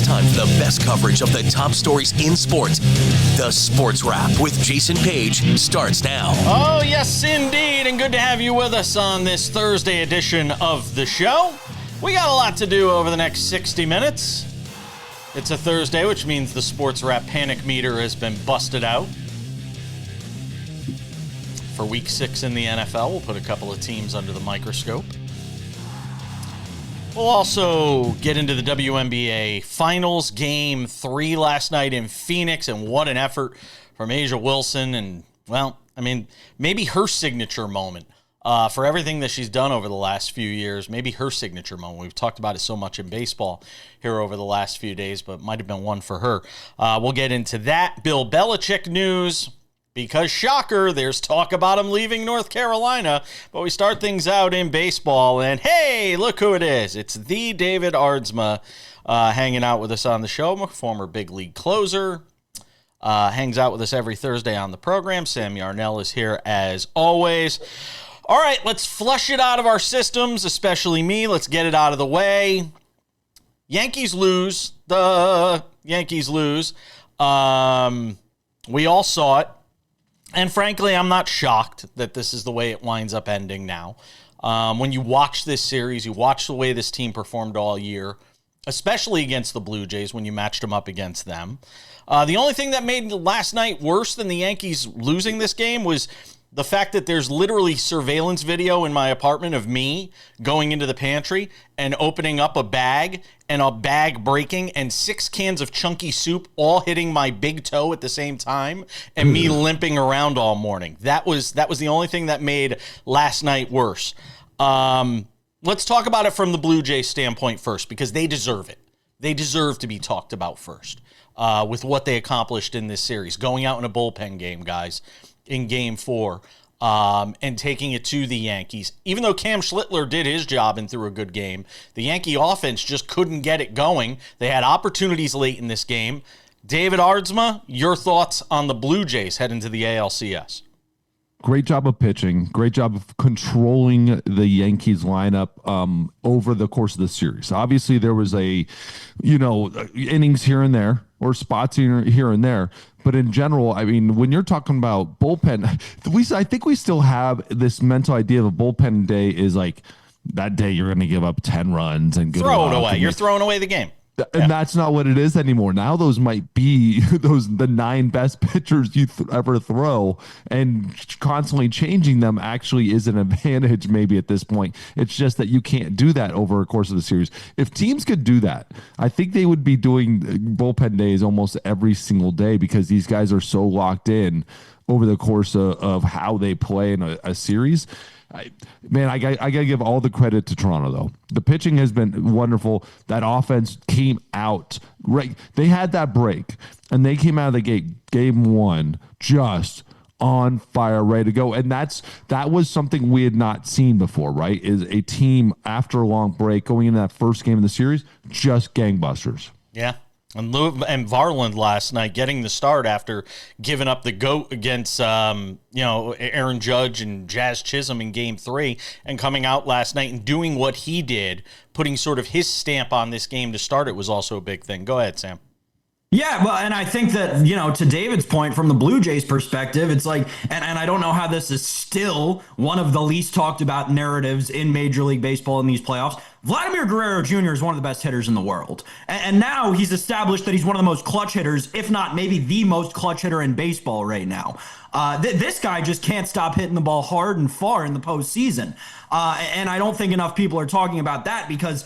It's time for the best coverage of the top stories in sports. The Sports Wrap with Jason Page starts now. Oh, yes, indeed. And good to have you with us on this Thursday edition of the show. We got a lot to do over the next 60 minutes. It's a Thursday, which means the Sports Wrap panic meter has been busted out. For week 6 in the NFL, we'll put a couple of teams under the microscope. We'll also get into the WNBA Finals, Game 3 last night in Phoenix, and what an effort from A'ja Wilson. And, well, I mean, maybe her signature moment for everything that she's done over the last few years, maybe her signature moment. We've talked about it so much in baseball here over the last few days, but might have been one for her. We'll get into that. Bill Belichick news. Because, shocker, there's talk about him leaving North Carolina. But we start things out in baseball. And, hey, look who it is. It's the David Aardsma hanging out with us on the show. I'm a former big league closer. Hangs out with us every Thursday on the program. Sam Yarnell is here as always. All right, let's flush it out of our systems, especially me. Let's get it out of the way. Yankees lose. The Yankees lose. We all saw it. And frankly, I'm not shocked that this is the way it winds up ending now. When you watch this series, you watch the way this team performed all year, especially against the Blue Jays when you matched them up against them. The only thing that made last night worse than the Yankees losing this game was the fact that there's literally surveillance video in my apartment of me going into the pantry and opening up a bag and a bag breaking and 6 cans of chunky soup all hitting my big toe at the same time and me limping around all morning. That was the only thing that made last night worse. Let's talk about it from the Blue Jays standpoint first, because they deserve it. They deserve to be talked about first with what they accomplished in this series. Going out in a bullpen game, guys, in Game 4, and taking it to the Yankees. Even though Cam Schlittler did his job and threw a good game, the Yankee offense just couldn't get it going. They had opportunities late in this game. David Aardsma, your thoughts on the Blue Jays heading to the ALCS? Great job of pitching. Great job of controlling the Yankees lineup over the course of the series. Obviously, there was innings here and there or spots here and there. But in general, I mean, when you're talking about bullpen, I think we still have this mental idea of a bullpen day is like that day you're going to give up 10 runs and throw it away. You're throwing away the game. And that's not what it is anymore. Now those might be the 9 best pitchers you ever throw, and constantly changing them actually is an advantage maybe at this point. It's just that you can't do that over a course of the series. If teams could do that, I think they would be doing bullpen days almost every single day, because these guys are so locked in over the course of how they play in a series. I got to give all the credit to Toronto, though. The pitching has been wonderful. That offense came out right. They had that break, and they came out of the gate, Game 1, just on fire, ready to go. And that was something we had not seen before, right? Is a team after a long break going into that first game of the series, just gangbusters. Yeah. And Varland last night getting the start after giving up the GOAT against, Aaron Judge and Jazz Chisholm in Game 3, and coming out last night and doing what he did, putting sort of his stamp on this game to start it, was also a big thing. Go ahead, Sam. Yeah, well, and I think that, to David's point, from the Blue Jays perspective, it's like, and I don't know how this is still one of the least talked about narratives in Major League Baseball in these playoffs. Vladimir Guerrero Jr. is one of the best hitters in the world. And now he's established that he's one of the most clutch hitters, if not maybe the most clutch hitter in baseball right now. This guy just can't stop hitting the ball hard and far in the postseason. And I don't think enough people are talking about that, because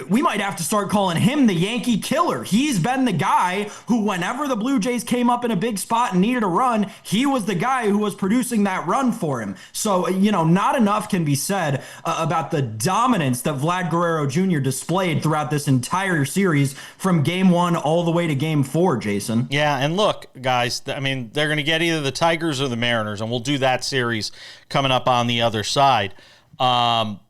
we might have to start calling him the Yankee killer. He's been the guy who, whenever the Blue Jays came up in a big spot and needed a run, he was the guy who was producing that run for him. So, not enough can be said about the dominance that Vlad Guerrero Jr. displayed throughout this entire series from Game 1 all the way to Game 4, Jason. Yeah, and look, guys, I mean, they're going to get either the Tigers or the Mariners, and we'll do that series coming up on the other side.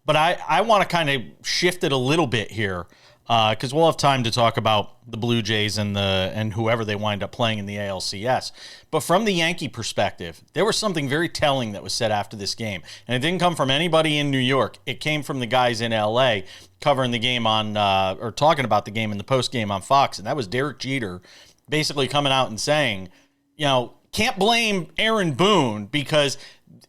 But I want to kind of shift it a little bit here because we'll have time to talk about the Blue Jays and whoever they wind up playing in the ALCS. But from the Yankee perspective, there was something very telling that was said after this game. And it didn't come from anybody in New York. It came from the guys in LA covering the game on, or talking about the game in the post game on Fox. And that was Derek Jeter basically coming out and saying, can't blame Aaron Boone, because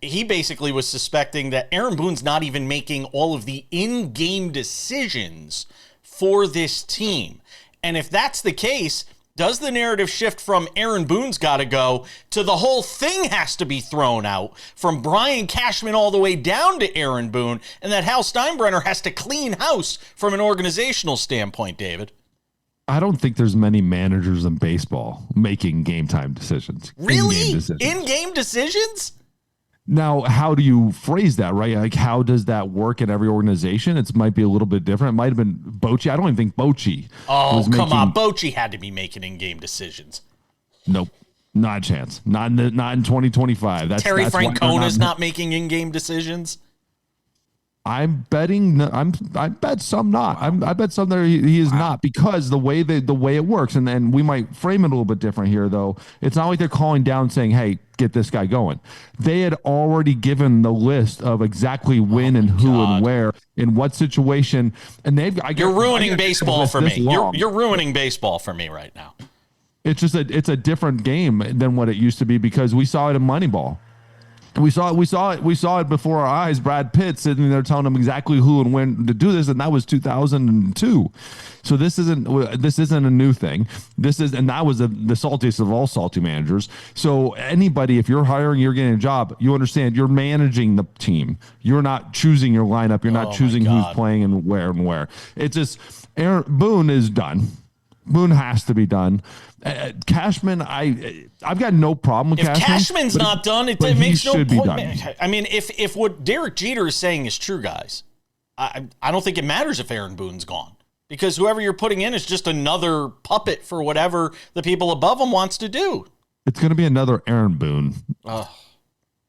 he basically was suspecting that Aaron Boone's not even making all of the in-game decisions for this team. And if that's the case, does the narrative shift from Aaron Boone's got to go to the whole thing has to be thrown out, from Brian Cashman all the way down to Aaron Boone, and that Hal Steinbrenner has to clean house from an organizational standpoint, David? I don't think there's many managers in baseball making game time decisions. Really? In-game decisions? Now, how do you phrase that, right? Like, how does that work in every organization? It might be a little bit different. It might have been Bochy. I don't even think Bochy. Oh, come on. Bochy had to be making in-game decisions. Nope. Not a chance. Not in 2025. Terry Francona's not making in-game decisions. I'm betting. I bet some not. I bet some that he is not, because the way it works, and then we might frame it a little bit different here. Though it's not like they're calling down saying, "Hey, get this guy going." They had already given the list of exactly when and who and where in what situation, and you're ruining baseball for me. You're ruining baseball for me right now. It's just it's a different game than what it used to be, because we saw it in Moneyball. We saw it before our eyes. Brad Pitt sitting there telling them exactly who and when to do this, and that was 2002. So this isn't a new thing. And that was the saltiest of all salty managers. So anybody, if you're hiring, you're getting a job, you understand you're managing the team. You're not choosing your lineup. You're not choosing who's playing and where. It's just Boone is done. Boone has to be done. Cashman, I've got no problem with Cashman. If Cashman's not done, it makes no point. I mean, if what Derek Jeter is saying is true, guys, I don't think it matters if Aaron Boone's gone, because whoever you're putting in is just another puppet for whatever the people above him wants to do. It's going to be another Aaron Boone.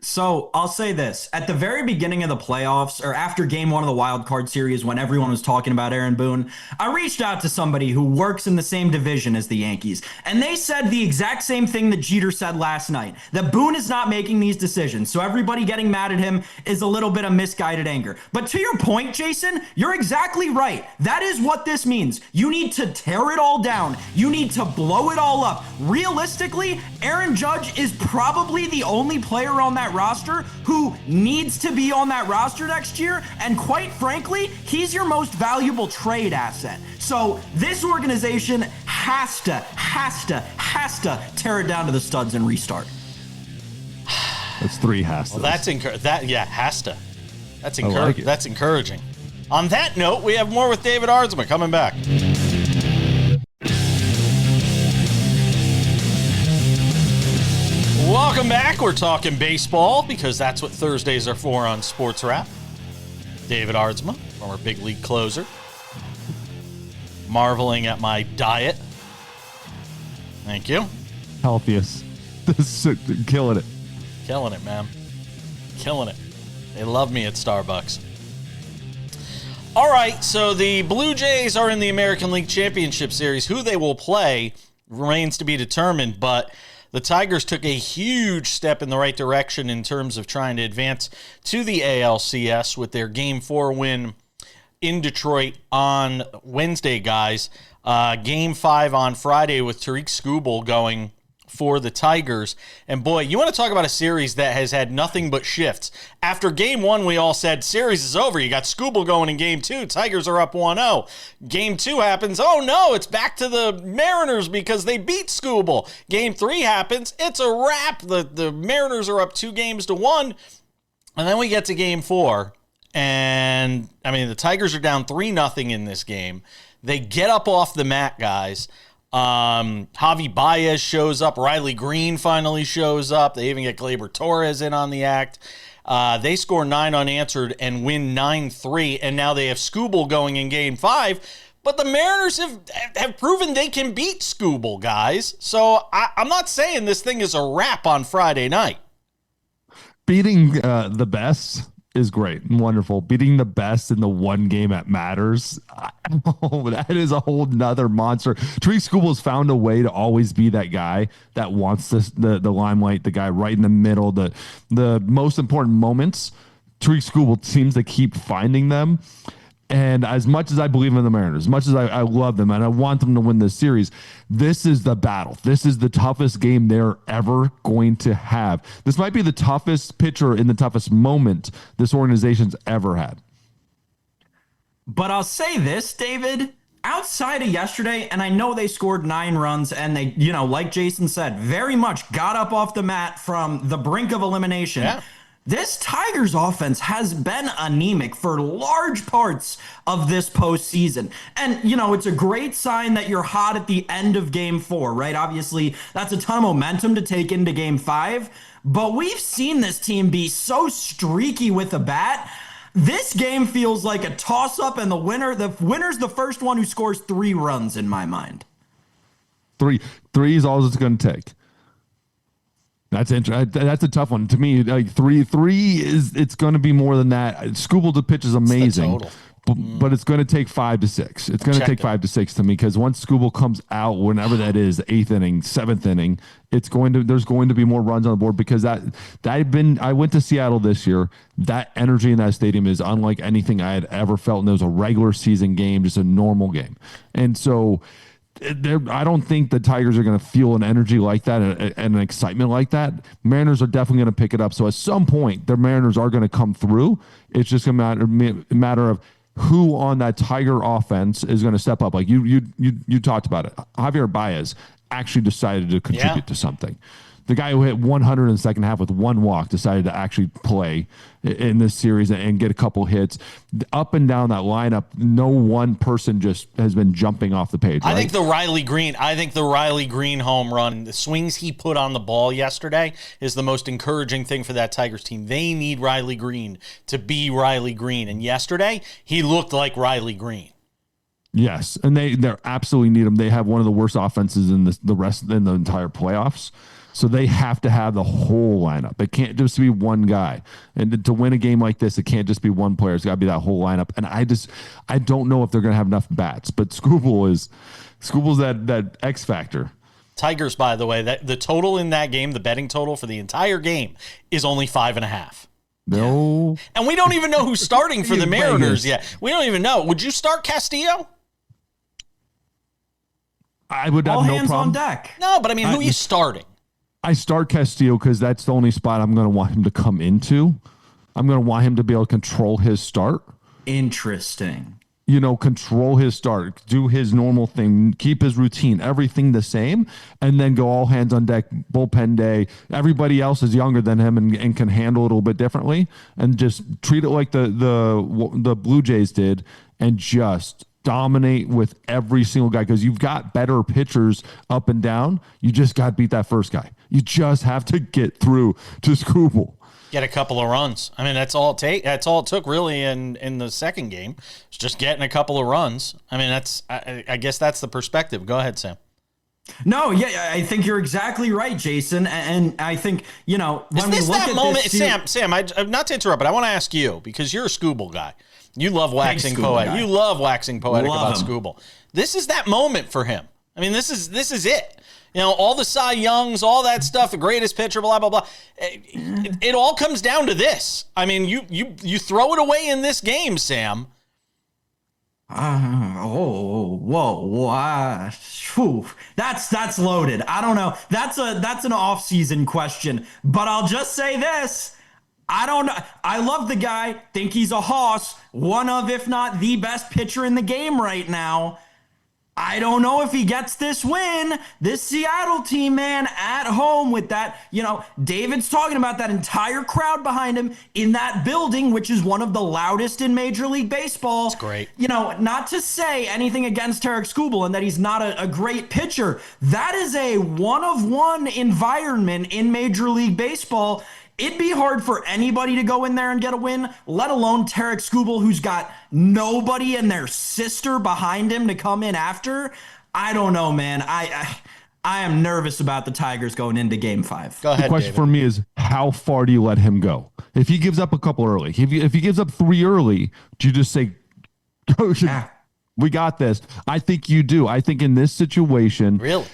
So I'll say this. At the very beginning of the playoffs, or after game one of the wild card series, when everyone was talking about Aaron Boone, I reached out to somebody who works in the same division as the Yankees, and they said the exact same thing that Jeter said last night, that Boone is not making these decisions. So everybody getting mad at him is a little bit of misguided anger. But to your point, Jason, you're exactly right. That is what this means. You need to tear it all down. You need to blow it all up. Realistically, Aaron Judge is probably the only player on that roster who needs to be on that roster next year, and quite frankly, he's your most valuable trade asset. So this organization has to tear it down to the studs and restart. That's three has to. Well, has to. That's encouraging. That's encouraging. On that note, we have more with David Aardsma coming back. Welcome back. We're talking baseball, because that's what Thursdays are for on SportsWrap. David Aardsma, former big league closer, marveling at my diet. Thank you. Healthiest. Killing it. Killing it, man. Killing it. They love me at Starbucks. All right, so the Blue Jays are in the American League Championship Series. Who they will play remains to be determined, but the Tigers took a huge step in the right direction in terms of trying to advance to the ALCS with their Game 4 win in Detroit on Wednesday, guys. Game 5 on Friday with Tariq Skubal going for the Tigers. And boy, you want to talk about a series that has had nothing but shifts. After Game 1, we all said, series is over. You got Skubal going in Game 2. Tigers are up 1-0. Game 2 happens. Oh, no, it's back to the Mariners because they beat Skubal. Game 3 happens. It's a wrap. The Mariners are up 2-1. And then we get to Game 4. And, I mean, the Tigers are down 3-0 in this game. They get up off the mat, guys. Javi Baez shows up. Riley Green finally shows up. They even get Gleyber Torres in on the act. They score 9 unanswered and win 9-3. And now they have Skubal going in Game 5. But the Mariners have proven they can beat Skubal, guys. So I'm not saying this thing is a wrap on Friday night. Beating the best is great and wonderful. Beating the best in the one game that matters. Oh, that is a whole nother monster. Tariq Skubal found a way to always be that guy that wants the limelight, the guy right in the middle, the most important moments. Tariq Skubal seems to keep finding them. And as much as I believe in the Mariners, as much as I love them and I want them to win this series, this is the battle. This is the toughest game they're ever going to have. This might be the toughest pitcher in the toughest moment this organization's ever had. But I'll say this, David, outside of yesterday, and I know they scored 9 runs and they, like Jason said, very much got up off the mat from the brink of elimination. Yeah. This Tigers offense has been anemic for large parts of this postseason. And, it's a great sign that you're hot at the end of game 4, right? Obviously, that's a ton of momentum to take into game 5. But we've seen this team be so streaky with the bat. This game feels like a toss-up, and the winner's the first one who scores 3 runs in my mind. Three is all it's going to take. That's interesting. That's a tough one to me. Like three is it's going to be more than that. Skubal to pitch is amazing, but it's going to take 5 to 6. It's going to take 5 to 6 to me because once Skubal comes out, whenever that is, 8th inning, 7th inning, there's going to be more runs on the board because I went to Seattle this year. That energy in that stadium is unlike anything I had ever felt. And it was a regular season game, just a normal game, and so. I don't think the Tigers are going to feel an energy like that and an excitement like that. Mariners are definitely going to pick it up. So at some point, the Mariners are going to come through. It's just a matter of who on that Tiger offense is going to step up. Like you talked about it. Javier Baez actually decided to contribute to something. The guy who hit 100 in the second half with 1 walk decided to actually play in this series and get a couple hits. Up and down that lineup, no one person just has been jumping off the page. Right? I think the Riley Green home run, the swings he put on the ball yesterday is the most encouraging thing for that Tigers team. They need Riley Green to be Riley Green. And yesterday, he looked like Riley Green. Yes, and they absolutely need him. They have one of the worst offenses in the entire playoffs. So they have to have the whole lineup. It can't just be one guy. And to win a game like this, it can't just be one player. It's got to be that whole lineup. And I don't know if they're going to have enough bats. But Skubal's that X factor. Tigers, by the way, the total in that game, the betting total for the entire game is only 5.5. No. And we don't even know who's starting for the Mariners yet. We don't even know. Would you start Castillo? I would have no problem. All hands on deck. No, but I mean, who are you starting? I start Castillo because that's the only spot I'm going to want him to come into. I'm going to want him to be able to control his start. Interesting. Control his start, do his normal thing, keep his routine, everything the same, and then go all hands on deck, bullpen day. Everybody else is younger than him and can handle it a little bit differently, and just treat it like the Blue Jays did, and just dominate with every single guy because you've got better pitchers up and down. You just got to beat that first guy. You just have to get through to Skubal. Get a couple of runs. I mean, that's all it took really in the second game. It's just getting a couple of runs. I mean, I guess that's the perspective. Go ahead, Sam. No, yeah, I think you're exactly right, Jason. And I think, when we look at moment, Sam, not to interrupt, but I want to ask you, because you're a Skubal guy. You love waxing poetic. You love waxing poetic about Skubal. This is that moment for him. I mean, this is it. All the Cy Youngs, all that stuff, the greatest pitcher, blah, blah, blah. It all comes down to this. I mean, you throw it away in this game, Sam. That's loaded. I don't know. That's an off-season question. But I'll just say this. I don't know. I love the guy. Think he's a hoss. One of, if not the best pitcher in the game right now. I don't know if he gets this win. This Seattle team, man, at home with that, David's talking about that entire crowd behind him in that building, which is one of the loudest in Major League Baseball. It's great. Not to say anything against Tariq Skubal and that he's not a great pitcher. That is a one-of-one environment in Major League Baseball. It'd be hard for anybody to go in there and get a win, let alone Tariq Skubal, who's got nobody and their sister behind him to come in after. I don't know, man. I am nervous about the Tigers going into Game 5. Go ahead, The question David. for me is, how far do you let him go? If he gives up a couple early, if he gives up 3 early, do you just say, Coach, we got this? I think you do. I think in this situation, Really?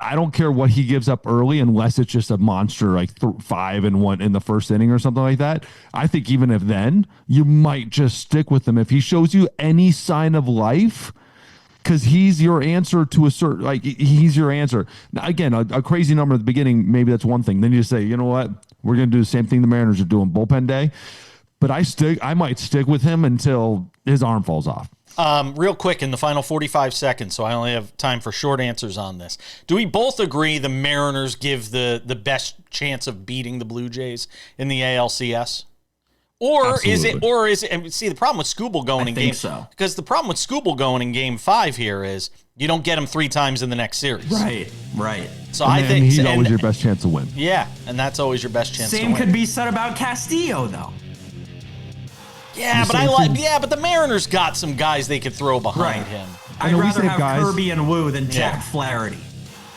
I don't care what he gives up early unless it's just a monster like 5-1 in the first inning or something like that. I think even if then, you might just stick with him. If he shows you any sign of life, because he's your answer to a certain, like, he's your answer. Now, again, a crazy number at the beginning, maybe that's one thing. Then you just say, you know what? We're going to do the same thing the Mariners are doing, bullpen day. But I might stick with him until his arm falls off. Real quick, in the final 45 seconds, so I only have time for short answers on this. Do we both agree the Mariners give the best chance of beating the Blue Jays in the ALCS? Or is it, and see, the problem with Skubal going in game, because the problem with Skubal going in Game 5 here is you don't get him 3 times in the next series. Right. So I think he's always your best chance to win. Yeah, and that's always your best chance to win. Same could be said about Castillo, though. Yeah, but the Mariners got some guys they could throw behind him. I'd rather have Kirby and Wu than Jack Flaherty.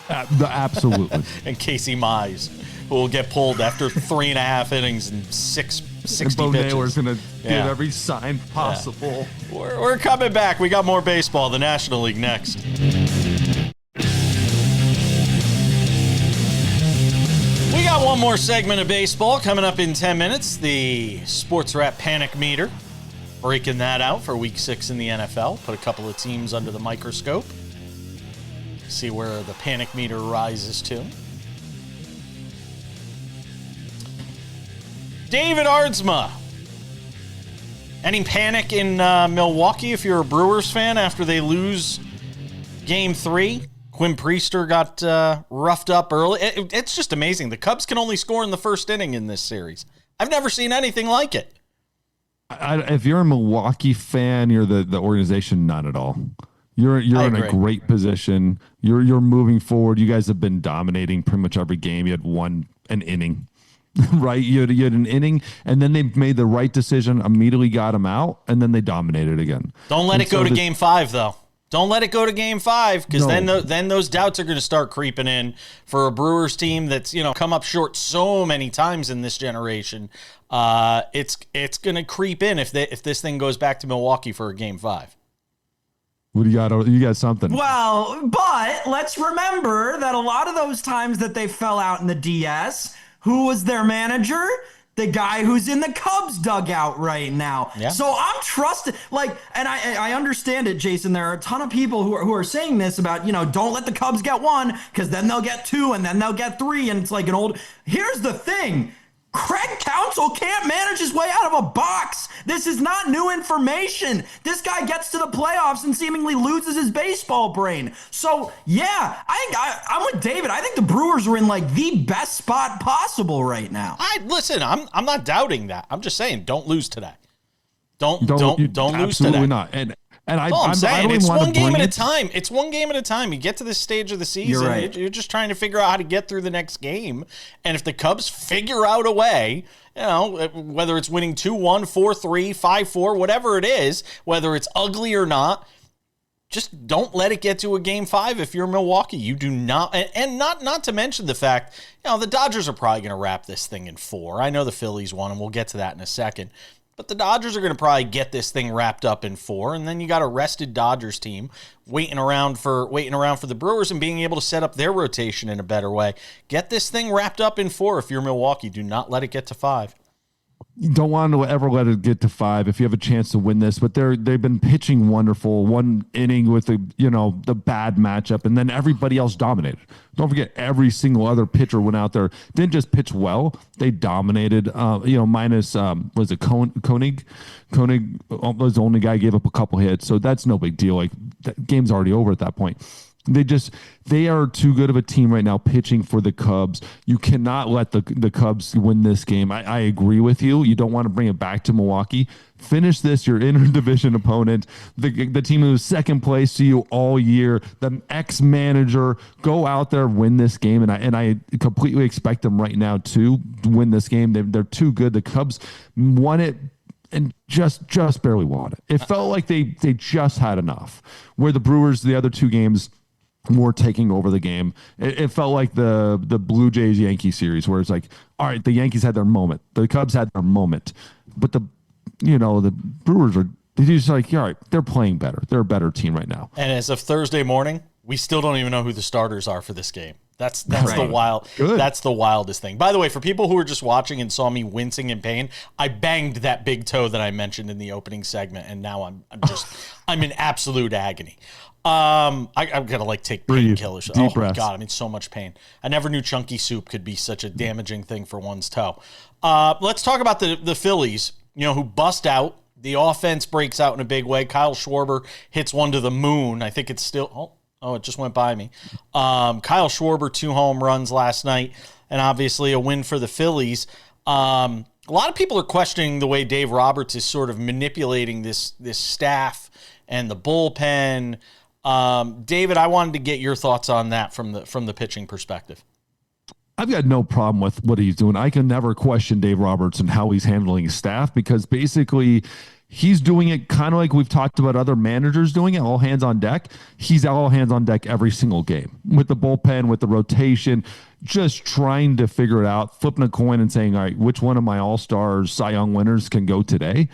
Absolutely. And Casey Mize, who will get pulled after 3.5 innings and 60 Bo pitches. Naylor's going to give every sign possible. Yeah. We're coming back. We got more baseball, the National League next. We got one more segment of baseball coming up in 10 minutes. The SportsWrap Panic Meter. Breaking that out for Week 6 in the NFL. Put a couple of teams under the microscope. See where the panic meter rises to. David Aardsma. Any panic in Milwaukee if you're a Brewers fan after they lose Game 3? Quinn Priester got roughed up early. It's just amazing. The Cubs can only score in the first inning in this series. I've never seen anything like it. If you're a Milwaukee fan, you're the organization, not at all. You're in a great position. You're moving forward. You guys have been dominating pretty much every game. You had an inning, right? You had an inning, and then they made the right decision, immediately got him out, and then they dominated again. Don't let it go to Game 5, though. Don't let it go to Game 5, because then those doubts are going to start creeping in for a Brewers team that's come up short so many times in this generation. It's going to creep in if this thing goes back to Milwaukee for a Game 5. What do you got? You got something. Well, but let's remember that a lot of those times that they fell out in the DS, who was their manager? The guy who's in the Cubs dugout right now. Yeah. So I'm trusted. And I understand it, Jason. There are a ton of people who are saying this about, don't let the Cubs get 1 because then they'll get 2 and then they'll get 3. And it's like an old. Here's the thing. Craig Counsell can't manage his way out of a box. This is not new information. This guy gets to the playoffs and seemingly loses his baseball brain. So, yeah, I'm with David. I think the Brewers are in the best spot possible right now. Listen, I'm not doubting that. I'm just saying, don't lose today. Don't lose today. Absolutely not. And I'm saying it's one game at a time. It's one game at a time. You get to this stage of the season, you're right. You're just trying to figure out how to get through the next game. And if the Cubs figure out a way, whether it's winning 2-1, 4-3, 5-4, whatever it is, whether it's ugly or not, just don't let it get to a Game 5 if you're Milwaukee. You do not, and not to mention the fact, the Dodgers are probably going to wrap this thing in 4. I know the Phillies won, and we'll get to that in a second. But the Dodgers are going to probably get this thing wrapped up in 4, and then you got a rested Dodgers team waiting around for the Brewers and being able to set up their rotation in a better way. Get this thing wrapped up in 4 if you're Milwaukee. Do not let it get to 5. You don't want to ever let it get to 5 if you have a chance to win this, but they've been pitching wonderful. One inning with the bad matchup, and then everybody else dominated. Don't forget, every single other pitcher went out there, didn't just pitch well, they dominated. Minus was it Koenig? Koenig was the only guy who gave up a couple hits, so that's no big deal. That game's already over at that point. They are too good of a team right now pitching for the Cubs. You cannot let the Cubs win this game. I agree with you. You don't want to bring it back to Milwaukee. Finish this, your interdivision opponent, the team who was second place to you all year, the ex-manager, go out there, win this game. And I completely expect them right now to win this game. They're too good. The Cubs won it and just barely won it. It felt like they just had enough. Where the Brewers, the other 2 games, more taking over the game. It felt like the Blue Jays Yankees series where it's like, all right, the Yankees had their moment, the Cubs had their moment, but the Brewers are just like, all right, they're playing better. They're a better team right now. And as of Thursday morning, we still don't even know who the starters are for this game. That's Right. the wild. Good. That's the wildest thing. By the way, for people who were just watching and saw me wincing in pain, I banged that big toe that I mentioned in the opening segment, and now I'm in absolute agony. I'm gonna take painkillers. Oh my breaths. God, I'm in so much pain. I never knew chunky soup could be such a damaging thing for one's toe. Let's talk about the Phillies. Who bust out. The offense breaks out in a big way. Kyle Schwarber hits one to the moon. I think it's still. Oh, it just went by me. Kyle Schwarber, 2 home runs last night, and obviously a win for the Phillies. A lot of people are questioning the way Dave Roberts is sort of manipulating this staff and the bullpen. David, I wanted to get your thoughts on that from the pitching perspective. I've got no problem with what he's doing. I can never question Dave Roberts and how he's handling his staff, because basically he's doing it kind of like we've talked about other managers doing it, all hands on deck. He's all hands on deck every single game with the bullpen, with the rotation, just trying to figure it out, flipping a coin and saying, all right, which one of my all-stars Cy Young winners can go today?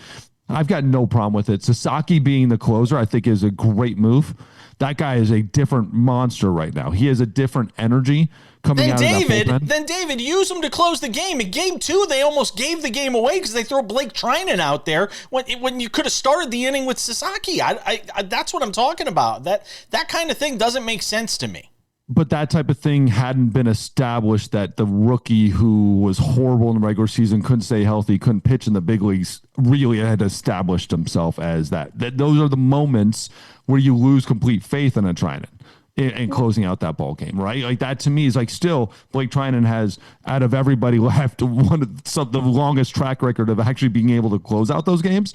I've got no problem with it. Sasaki being the closer, I think, is a great move. That guy is a different monster right now. He has a different energy coming out of that bullpen. Then David, use him to close the game. In game 2, they almost gave the game away because they throw Blake Trinan out there when you could have started the inning with Sasaki. I that's what I'm talking about. That kind of thing doesn't make sense to me. But that type of thing hadn't been established, that the rookie who was horrible in the regular season, couldn't stay healthy, couldn't pitch in the big leagues, really had established himself as that. Those are the moments where you lose complete faith in a Trinan and closing out that ball game, right? Like that to me is like, still Blake Trinan has, out of everybody left, the longest track record of actually being able to close out those games.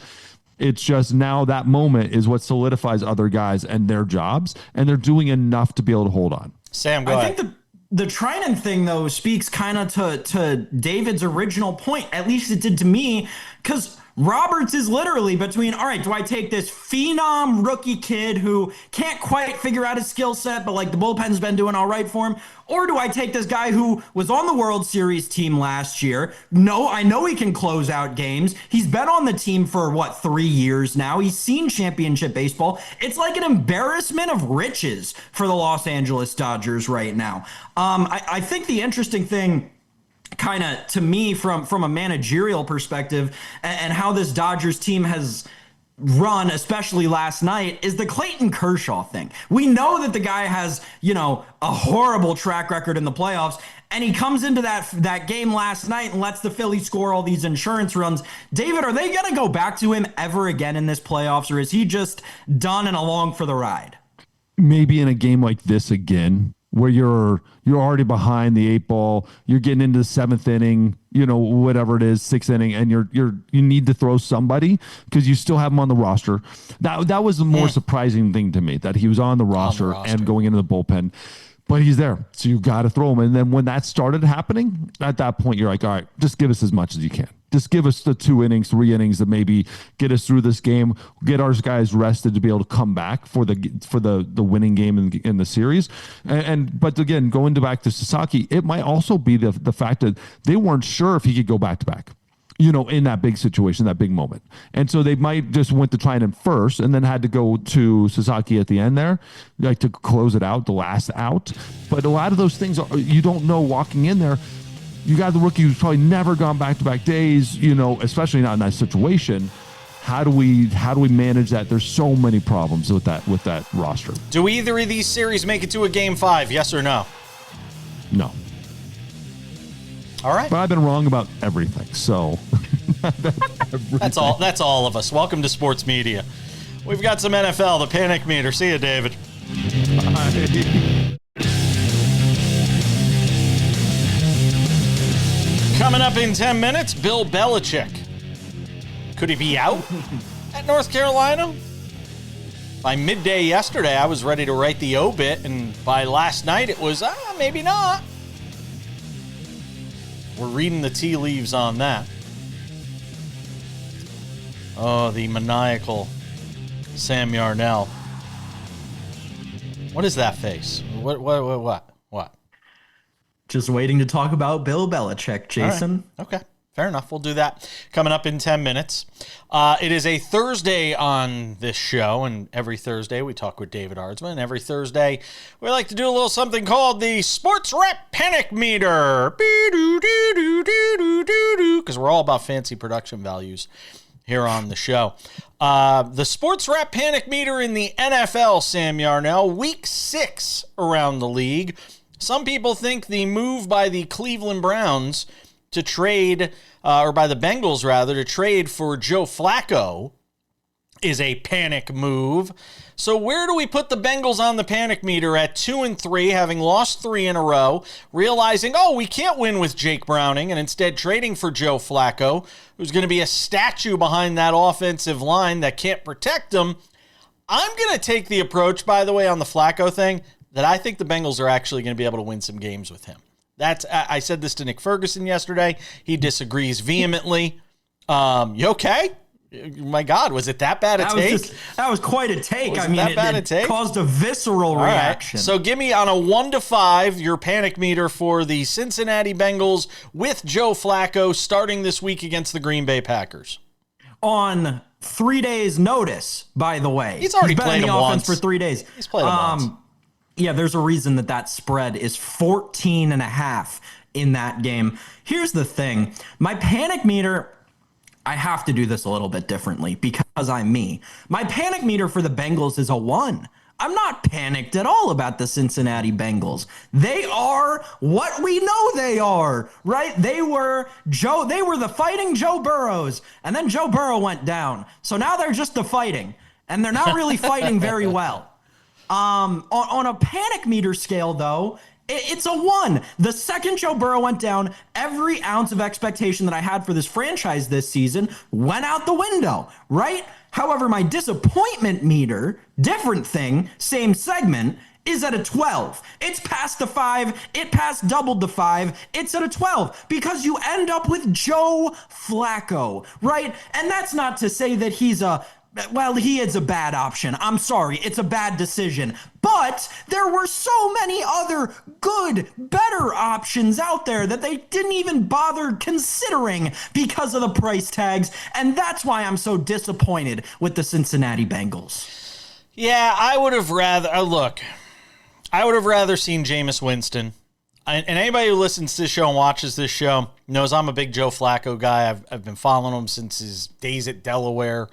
It's just now that moment is what solidifies other guys and their jobs, and they're doing enough to be able to hold on. Sam, go ahead. I think the Trinan thing, though, speaks kind of to David's original point. At least it did to me, because Roberts is literally between, all right, do I take this phenom rookie kid who can't quite figure out his skill set, but like the bullpen's been doing all right for him? Or do I take this guy who was on the World Series team last year? No, I know he can close out games. He's been on the team for 3 years now. He's seen championship baseball. It's like an embarrassment of riches for the Los Angeles Dodgers right now. I think the interesting thing, kind of to me, from a managerial perspective, and how this Dodgers team has run, especially last night, is the Clayton Kershaw thing. We know that the guy has, a horrible track record in the playoffs, and he comes into that game last night and lets the Phillies score all these insurance runs. David, are they going to go back to him ever again in this playoffs, or is he just done and along for the ride? Maybe in a game like this again, where you're already behind the 8 ball, you're getting into the 7th inning, whatever it is, 6th inning, and you need to throw somebody because you still have him on the roster. That was the more surprising thing to me, that he was on the roster and going into the bullpen, but he's there, so you got to throw him. And then when that started happening, at that point you're like, all right, just give us as much as you can. Just give us the 2 innings, 3 innings that maybe get us through this game, get our guys rested to be able to come back for the winning game in the series. But again, going back to Sasaki, it might also be the fact that they weren't sure if he could go back to back, in that big situation, that big moment. And so they might just went to try him first and then had to go to Sasaki at the end there, like to close it out, the last out. But a lot of those things you don't know walking in there. You got the rookie who's probably never gone back-to-back days, especially not in that situation. How do we manage that? There's so many problems with that roster. Do either of these series make it to a game 5? Yes or no? No. All right. But I've been wrong about everything. So That's all of us. Welcome to sports media. We've got some NFL, the panic meter. See you, David. Bye. Coming up in 10 minutes, Bill Belichick. Could he be out at North Carolina? By midday yesterday, I was ready to write the obit, and by last night, it was, maybe not. We're reading the tea leaves on that. Oh, the maniacal Sam Yarnell. What is that face? What? Just waiting to talk about Bill Belichick, Jason. Right. Okay. Fair enough. We'll do that coming up in 10 minutes. It is a Thursday on this show, and every Thursday we talk with David Aardsma, and every Thursday we like to do a little something called the SportsWrap Panic Meter, because we're all about fancy production values here on the show. The SportsWrap Panic Meter in the NFL, Sam Yarnell, week 6 around the league. Some people think the move by the Cleveland Browns to trade, or by the Bengals rather, to trade for Joe Flacco is a panic move. So where do we put the Bengals on the panic meter at 2-3, having lost 3 in a row, realizing, we can't win with Jake Browning, and instead trading for Joe Flacco, who's going to be a statue behind that offensive line that can't protect him? I'm going to take the approach, by the way, on the Flacco thing, that I think the Bengals are actually going to be able to win some games with him. I said this to Nick Ferguson yesterday. He disagrees vehemently. You okay? My God, was it that bad a take? That was quite a take. It caused a visceral reaction. Right. So give me on a 1 to 5 your panic meter for the Cincinnati Bengals with Joe Flacco starting this week against the Green Bay Packers. On 3 days' notice, by the way. He's already played the him offense once. for 3 days. He's played him once. Yeah, there's a reason that spread is 14.5 in that game. Here's the thing. My panic meter, I have to do this a little bit differently because I'm me. My panic meter for the Bengals is a 1. I'm not panicked at all about the Cincinnati Bengals. They are what we know they are, right? They were the fighting Joe Burrows, and then Joe Burrow went down. So now they're just the fighting, and they're not really fighting very well. On a panic meter scale, though, it's a 1. The second Joe Burrow went down, every ounce of expectation that I had for this franchise this season went out the window, right? However, my disappointment meter, different thing, same segment, is at a 12. It's past the 5. It past doubled the 5. It's at a 12 because you end up with Joe Flacco, right? And that's not to say that he is a bad option. I'm sorry. It's a bad decision. But there were so many other good, better options out there that they didn't even bother considering because of the price tags. And that's why I'm so disappointed with the Cincinnati Bengals. Yeah, I would have rather seen Jameis Winston. And anybody who listens to this show and watches this show knows I'm a big Joe Flacco guy. I've been following him since his days at Delaware.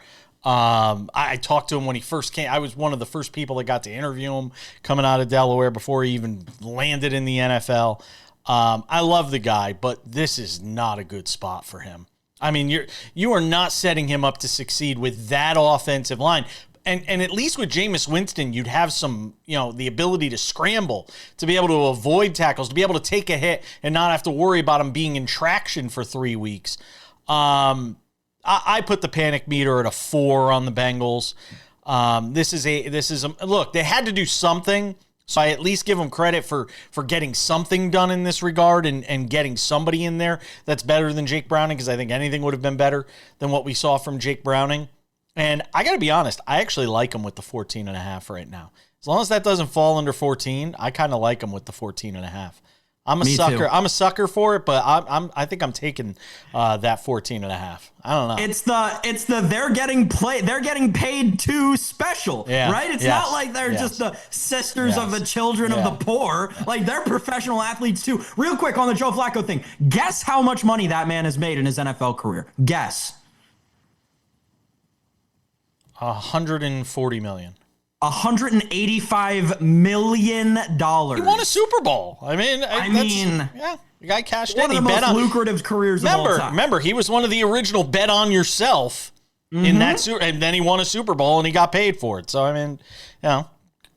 I talked to him when he first came. I was one of the first people that got to interview him coming out of Delaware before he even landed in the NFL. I love the guy, but this is not a good spot for him. I mean, you are not setting him up to succeed with that offensive line. And at least with Jameis Winston, you'd have some, the ability to scramble, to be able to avoid tackles, to be able to take a hit and not have to worry about him being in traction for 3 weeks. I put the panic meter at a 4 on the Bengals. Look, they had to do something, so I at least give them credit for getting something done in this regard and getting somebody in there that's better than Jake Browning, because I think anything would have been better than what we saw from Jake Browning. And I got to be honest, I actually like him with the 14.5 right now. As long as that doesn't fall under 14, I kind of like him with the 14.5. I'm a sucker. Too. I'm a sucker for it, but I think I'm taking that 14.5. I don't know. It's the they're getting paid too special, right? It's not like they're just the sisters of the children of the poor. Like, they're professional athletes too. Real quick on the Joe Flacco thing. Guess how much money that man has made in his NFL career? Guess. $140 million. $185 million. He won a Super Bowl. The guy cashed in. One of the most lucrative careers of all time. Remember, he was one of the original bet on yourself in that, and then he won a Super Bowl and he got paid for it. So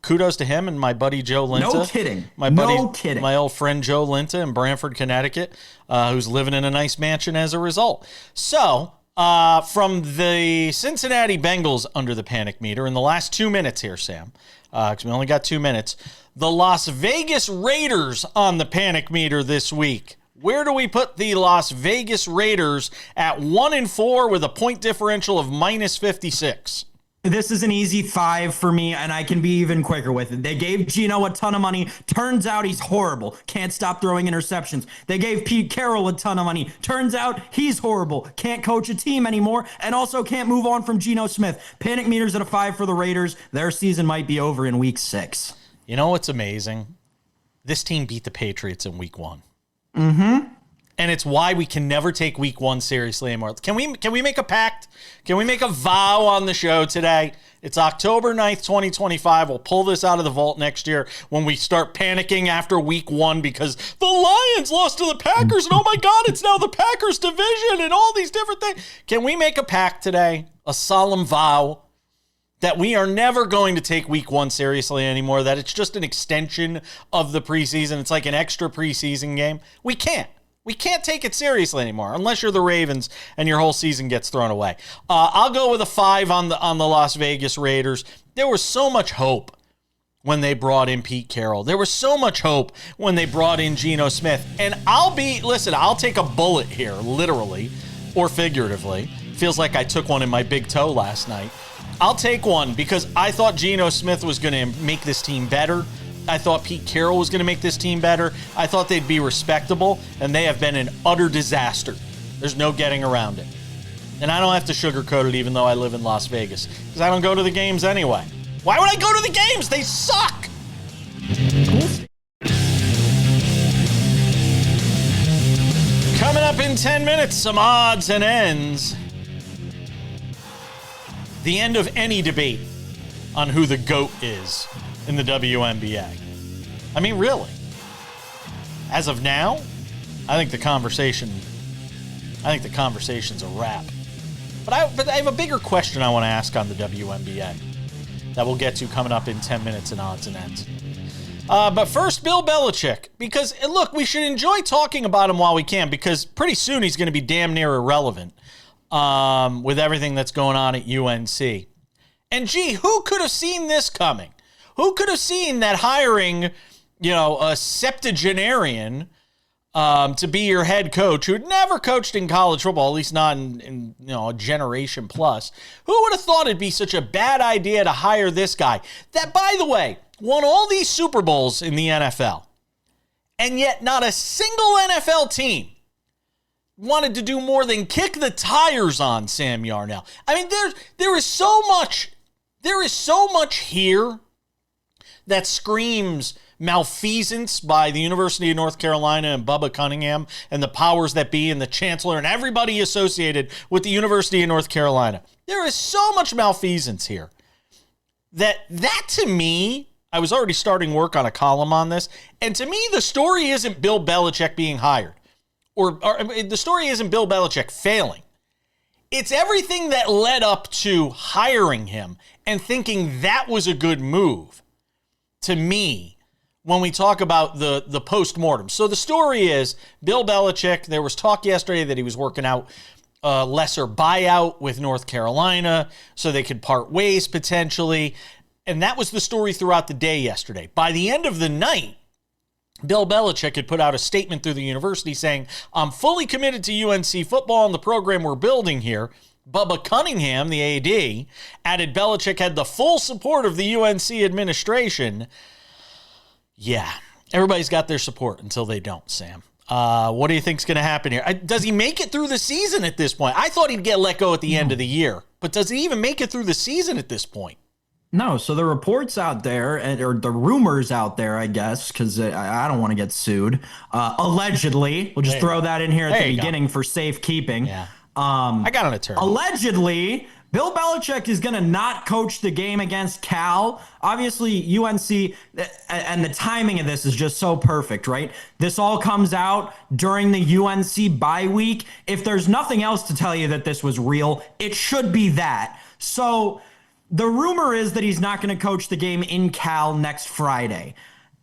kudos to him and my buddy Joe Linta. No kidding. My old friend Joe Linta in Branford, Connecticut, who's living in a nice mansion as a result. So, from the Cincinnati Bengals under the panic meter in the last 2 minutes here, Sam, because we only got 2 minutes, the Las Vegas Raiders on the panic meter this week. Where do we put the Las Vegas Raiders at 1-4 with a point differential of -56? This is an easy 5 for me, and I can be even quicker with it. They gave Geno a ton of money. Turns out he's horrible. Can't stop throwing interceptions. They gave Pete Carroll a ton of money. Turns out he's horrible. Can't coach a team anymore, and also can't move on from Geno Smith. Panic meters at a 5 for the Raiders. Their season might be over in week 6. You know what's amazing? This team beat the Patriots in week 1. Mm-hmm. And it's why we can never take week 1 seriously anymore. Can we make a pact? Can we make a vow on the show today? It's October 9th, 2025. We'll pull this out of the vault next year when we start panicking after week 1 because the Lions lost to the Packers. And oh my God, it's now the Packers division and all these different things. Can we make a pact today? A solemn vow that we are never going to take week 1 seriously anymore, that it's just an extension of the preseason. It's like an extra preseason game. We can't. We can't take it seriously anymore unless you're the Ravens and your whole season gets thrown away. I'll go with a 5 on the Las Vegas Raiders. There was so much hope when they brought in Pete Carroll. There was so much hope when they brought in Geno Smith. And I'll take a bullet here, literally or figuratively. Feels like I took one in my big toe last night. I'll take one because I thought Geno Smith was going to make this team better. I thought Pete Carroll was going to make this team better. I thought they'd be respectable, and they have been an utter disaster. There's no getting around it. And I don't have to sugarcoat it even though I live in Las Vegas because I don't go to the games anyway. Why would I go to the games? They suck. Coming up in 10 minutes, some odds and ends. The end of any debate on who the GOAT is in the WNBA. I mean, really. As of now, I think the conversation's a wrap. But I have a bigger question I want to ask on the WNBA that we'll get to coming up in 10 minutes in odds and ends. But first, Bill Belichick, because look, we should enjoy talking about him while we can, because pretty soon he's going to be damn near irrelevant with everything that's going on at UNC. And gee, who could have seen this coming? Who could have seen that hiring, a septuagenarian to be your head coach who had never coached in college football, at least not in a generation plus? Who would have thought it'd be such a bad idea to hire this guy that, by the way, won all these Super Bowls in the NFL, and yet not a single NFL team wanted to do more than kick the tires on Sam Yarnell. I mean, there is so much here that screams malfeasance by the University of North Carolina and Bubba Cunningham and the powers that be and the chancellor and everybody associated with the University of North Carolina. There is so much malfeasance here that to me, I was already starting work on a column on this, and to me, the story isn't Bill Belichick being hired, or the story isn't Bill Belichick failing. It's everything that led up to hiring him and thinking that was a good move. To me, when we talk about the post-mortem. So the story is Bill Belichick, there was talk yesterday that he was working out a lesser buyout with North Carolina so they could part ways potentially. And that was the story throughout the day yesterday. By the end of the night, Bill Belichick had put out a statement through the university saying, I'm fully committed to UNC football and the program we're building here. Bubba Cunningham, the AD, added Belichick had the full support of the UNC administration. Yeah, everybody's got their support until they don't, Sam. What do you think's going to happen here? Does he make it through the season at this point? I thought he'd get let go at the end of the year, but does he even make it through the season at this point? No, so the reports out there, or the rumors out there, I guess, because I don't want to get sued. Allegedly, we'll just throw that in here at the beginning for safekeeping. Yeah. I got an attorney. Allegedly, Bill Belichick is going to not coach the game against Cal. Obviously, UNC, and the timing of this is just so perfect, right? This all comes out during the UNC bye week. If there's nothing else to tell you that this was real, it should be that. So the rumor is that he's not going to coach the game in Cal next Friday.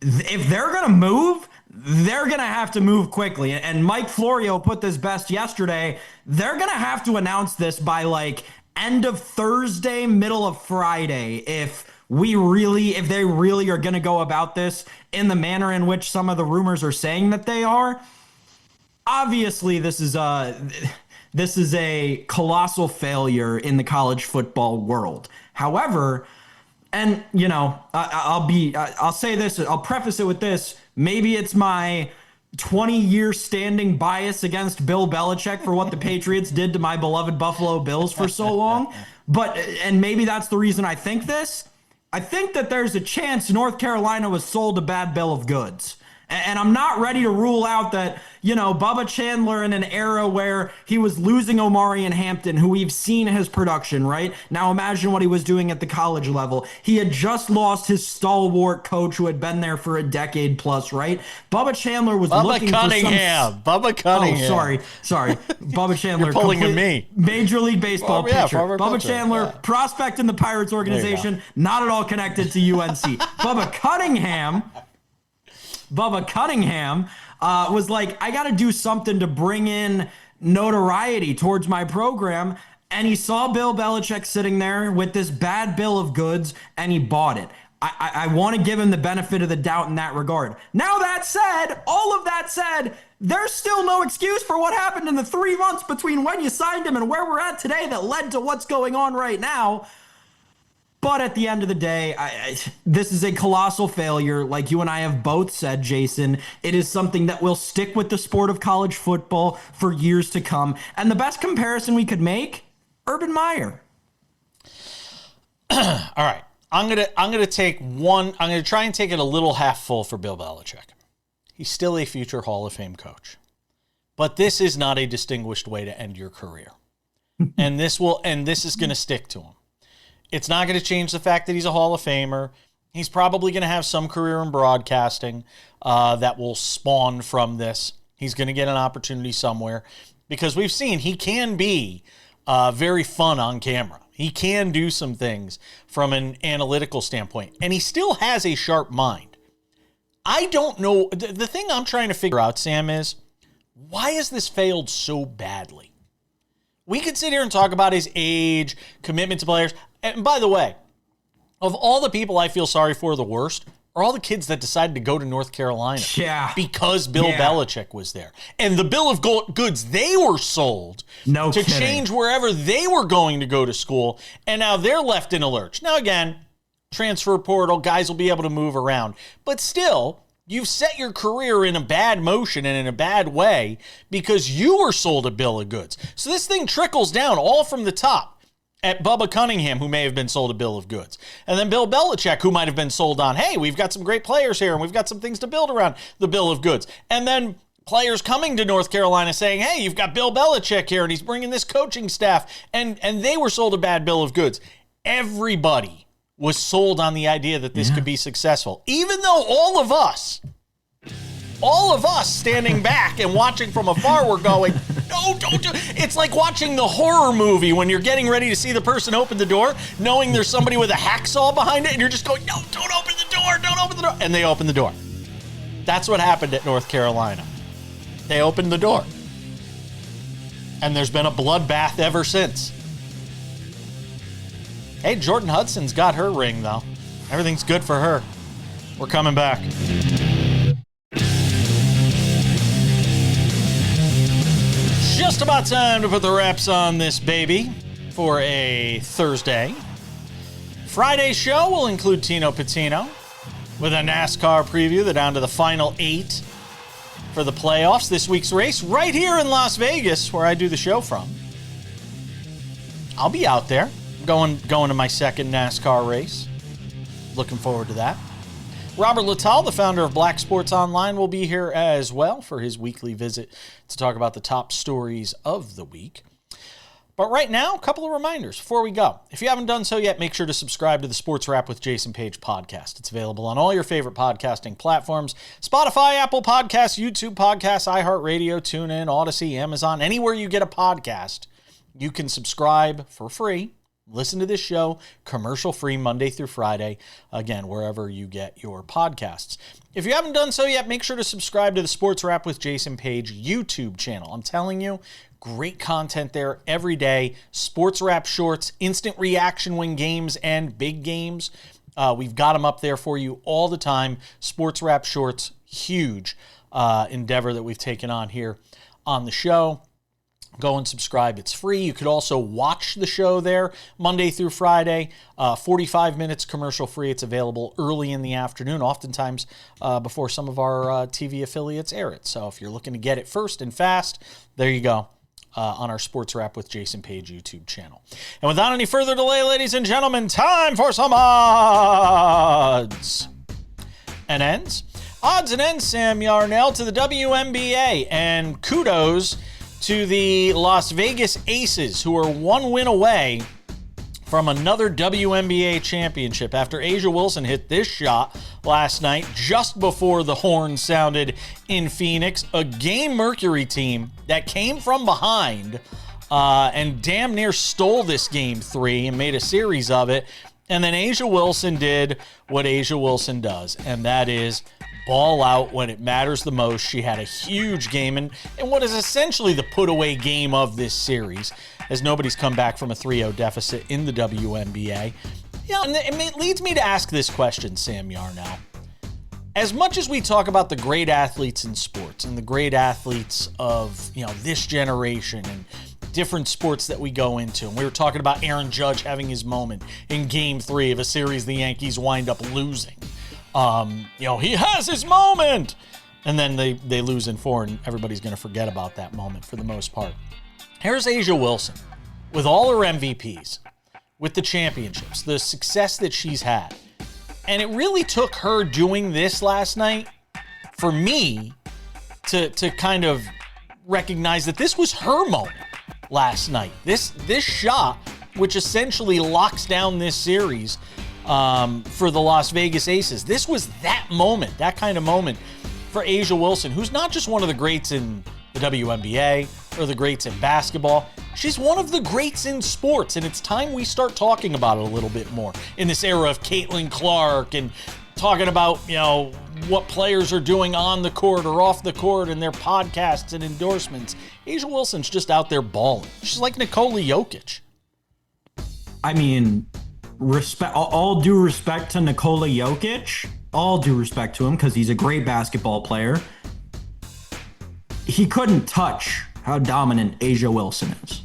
If they're going to move, they're going to have to move quickly. And Mike Florio put this best yesterday. They're going to have to announce this by end of Thursday, middle of Friday, if they really are going to go about this in the manner in which some of the rumors are saying that they are. Obviously, this is this is a colossal failure in the college football world. However, and I'll say this, I'll preface it with this. Maybe it's my 20-year standing bias against Bill Belichick for what the Patriots did to my beloved Buffalo Bills for so long. And maybe that's the reason I think this. I think that there's a chance North Carolina was sold a bad bill of goods. And I'm not ready to rule out that, Bubba Chandler in an era where he was losing Omarion Hampton, who we've seen his production, right? Now imagine what he was doing at the college level. He had just lost his stalwart coach who had been there for a decade plus, right? Bubba Chandler was looking for Bubba Cunningham. Oh, sorry. Bubba Chandler. You're pulling at me. Major League Baseball pitcher. Bubba pitcher. Chandler, prospect in the Pirates organization, not at all connected to UNC. Bubba Cunningham was like, I got to do something to bring in notoriety towards my program. And he saw Bill Belichick sitting there with this bad bill of goods, and he bought it. I want to give him the benefit of the doubt in that regard. Now, all of that said, there's still no excuse for what happened in the 3 months between when you signed him and where we're at today that led to what's going on right now. But at the end of the day, this is a colossal failure. Like you and I have both said, Jason, it is something that will stick with the sport of college football for years to come. And the best comparison we could make, Urban Meyer. All right. I'm gonna try and take it a little half full for Bill Belichick. He's still a future Hall of Fame coach. But this is not a distinguished way to end your career. and this is going to stick to him. It's not going to change the fact that he's a Hall of Famer. He's probably going to have some career in broadcasting that will spawn from this. He's going to get an opportunity somewhere because we've seen he can be very fun on camera. He can do some things from an analytical standpoint, and he still has a sharp mind. I don't know. The thing I'm trying to figure out, Sam, is why has this failed so badly? We could sit here and talk about his age, commitment to players. And by the way, of all the people I feel sorry for the worst are all the kids that decided to go to North Carolina because Bill Belichick was there. And the bill of goods they were sold to change wherever they were going to go to school, and now they're left in a lurch. Now, again, transfer portal, guys will be able to move around. But still, you've set your career in a bad motion and in a bad way because you were sold a bill of goods. So this thing trickles down all from the top at Bubba Cunningham, who may have been sold a bill of goods. And then Bill Belichick, who might have been sold on, hey, we've got some great players here and we've got some things to build around the bill of goods. And then players coming to North Carolina saying, hey, you've got Bill Belichick here and he's bringing this coaching staff. And they were sold a bad bill of goods. Everybody was sold on the idea that this could be successful, even though all of us standing back and watching from afar were going, no, don't do it. It's like watching the horror movie when you're getting ready to see the person open the door, knowing there's somebody with a hacksaw behind it, and you're just going, no, don't open the door, and they open the door. That's what happened at North Carolina. They opened the door. And there's been a bloodbath ever since. Hey, Jordan Hudson's got her ring, though. Everything's good for her. We're coming back. Just about time to put the wraps on this baby for a Thursday. Friday's show will include Tino Patino with a NASCAR preview. They're down to the final 8 for the playoffs. This week's race right here in Las Vegas, where I do the show from. I'll be out there going to my second NASCAR race. Looking forward to that. Robert Littal, the founder of Black Sports Online, will be here as well for his weekly visit to talk about the top stories of the week. But right now, a couple of reminders before we go. If you haven't done so yet, make sure to subscribe to the SportsWrap with Jason Page podcast. It's available on all your favorite podcasting platforms: Spotify, Apple Podcasts, YouTube Podcasts, iHeartRadio, TuneIn, Odyssey, Amazon. Anywhere you get a podcast, you can subscribe for free. Listen to this show commercial-free Monday through Friday, again, wherever you get your podcasts. If you haven't done so yet, make sure to subscribe to the Sports Wrap with Jason Page YouTube channel. I'm telling you, great content there every day. Sports Wrap shorts, instant reaction when games and big games. We've got them up there for you all the time. Sports Wrap shorts, huge endeavor that we've taken on here on the show. Go and subscribe. It's free. You could also watch the show there Monday through Friday, 45 minutes commercial free. It's available early in the afternoon, oftentimes before some of our TV affiliates air it. So if you're looking to get it first and fast, there you go on our Sports Wrap with Jason Page YouTube channel. And without any further delay, ladies and gentlemen, time for some odds and ends. Odds and ends, Sam Yarnell, to the WNBA, and kudos to the Las Vegas Aces, who are one win away from another WNBA championship after A'ja Wilson hit this shot last night just before the horn sounded in Phoenix. A game Mercury team that came from behind and damn near stole this game 3 and made a series of it. And then A'ja Wilson did what A'ja Wilson does, and that is ball out when it matters the most. She had a huge game in what is essentially the put-away game of this series, as nobody's come back from a 3-0 deficit in the WNBA. Yeah, and it leads me to ask this question, Sam Yarnell. As much as we talk about the great athletes in sports and the great athletes of, this generation and different sports that we go into, and we were talking about Aaron Judge having his moment in Game 3 of a series the Yankees wind up losing. He has his moment, and then they lose in 4, and everybody's going to forget about that moment for the most part. Here's A'ja Wilson with all her MVPs, with the championships, the success that she's had. And it really took her doing this last night for me to kind of recognize that this was her moment last night. This shot, which essentially locks down this series for the Las Vegas Aces. This was that moment, that kind of moment for A'ja Wilson, who's not just one of the greats in the WNBA or the greats in basketball. She's one of the greats in sports, and it's time we start talking about it a little bit more in this era of Caitlin Clark and talking about, what players are doing on the court or off the court and their podcasts and endorsements. A'ja Wilson's just out there balling. She's like Nikola Jokic. I mean, all due respect to Nikola Jokic, all due respect to him because he's a great basketball player. He couldn't touch how dominant A'ja Wilson is.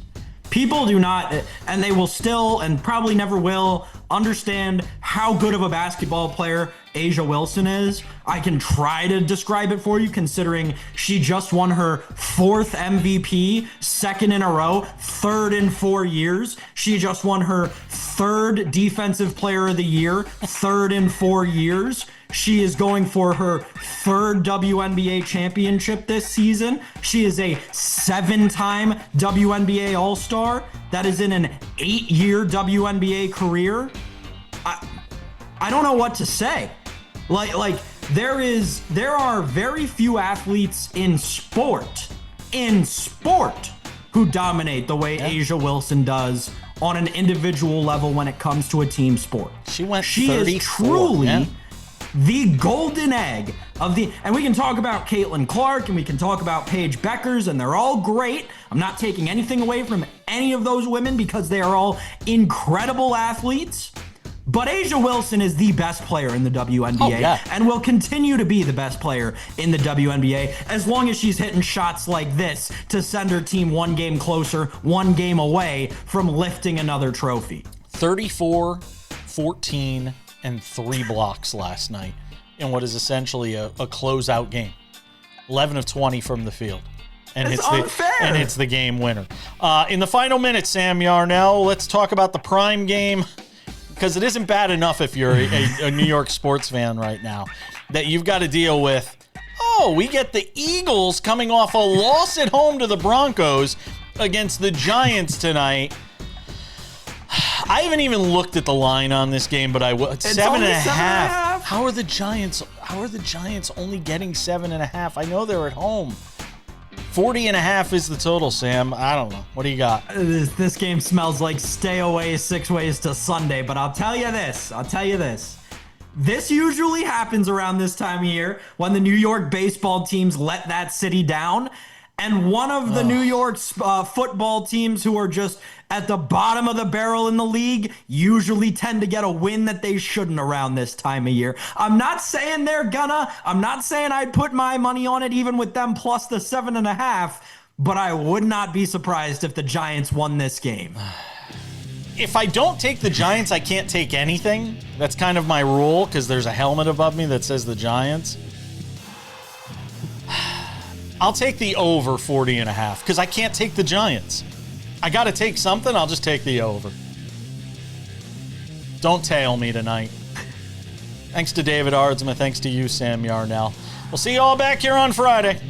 People do not, and they will still and probably never will, understand how good of a basketball player A'ja Wilson is. I can try to describe it for you, considering she just won her 4th MVP, 2nd in a row, 3rd in 4 years. She just won her 3rd Defensive Player of the Year, 3rd in 4 years. She is going for her 3rd WNBA championship this season. She is a 7-time WNBA All-Star. That is in an 8-year WNBA career. I don't know what to say. There are very few athletes in sport who dominate the way A'ja Wilson does on an individual level when it comes to a team sport. She went 34. She is truly the golden egg of the, and we can talk about Caitlin Clark and we can talk about Paige Beckers, and they're all great. I'm not taking anything away from any of those women because they are all incredible athletes. But A'ja Wilson is the best player in the WNBA and will continue to be the best player in the WNBA as long as she's hitting shots like this to send her team one game closer, one game away from lifting another trophy. 34, 14, and 3 blocks last night in what is essentially a closeout game. 11 of 20 from the field. And it's the game winner. In the final minutes, Sam Yarnell, let's talk about the prime game, because it isn't bad enough if you're a New York sports fan right now that you've got to deal with, we get the Eagles coming off a loss at home to the Broncos against the Giants tonight. I haven't even looked at the line on this game, but I will. It's 7.5. How are the Giants only getting 7.5? I know they're at home. 40.5 is the total, Sam. I don't know. What do you got? This game smells like stay away 6 ways to Sunday, but I'll tell you this. This usually happens around this time of year when the New York baseball teams let that city down. And one of the New York football teams who are just at the bottom of the barrel in the league usually tend to get a win that they shouldn't around this time of year. I'm not saying I'm not saying I'd put my money on it even with them plus the 7.5, but I would not be surprised if the Giants won this game. If I don't take the Giants, I can't take anything. That's kind of my rule because there's a helmet above me that says the Giants. I'll take the over 40.5 because I can't take the Giants. I got to take something. I'll just take the over. Don't tail me tonight. Thanks to David Aardsma. Thanks to you, Sam Yarnell. We'll see you all back here on Friday.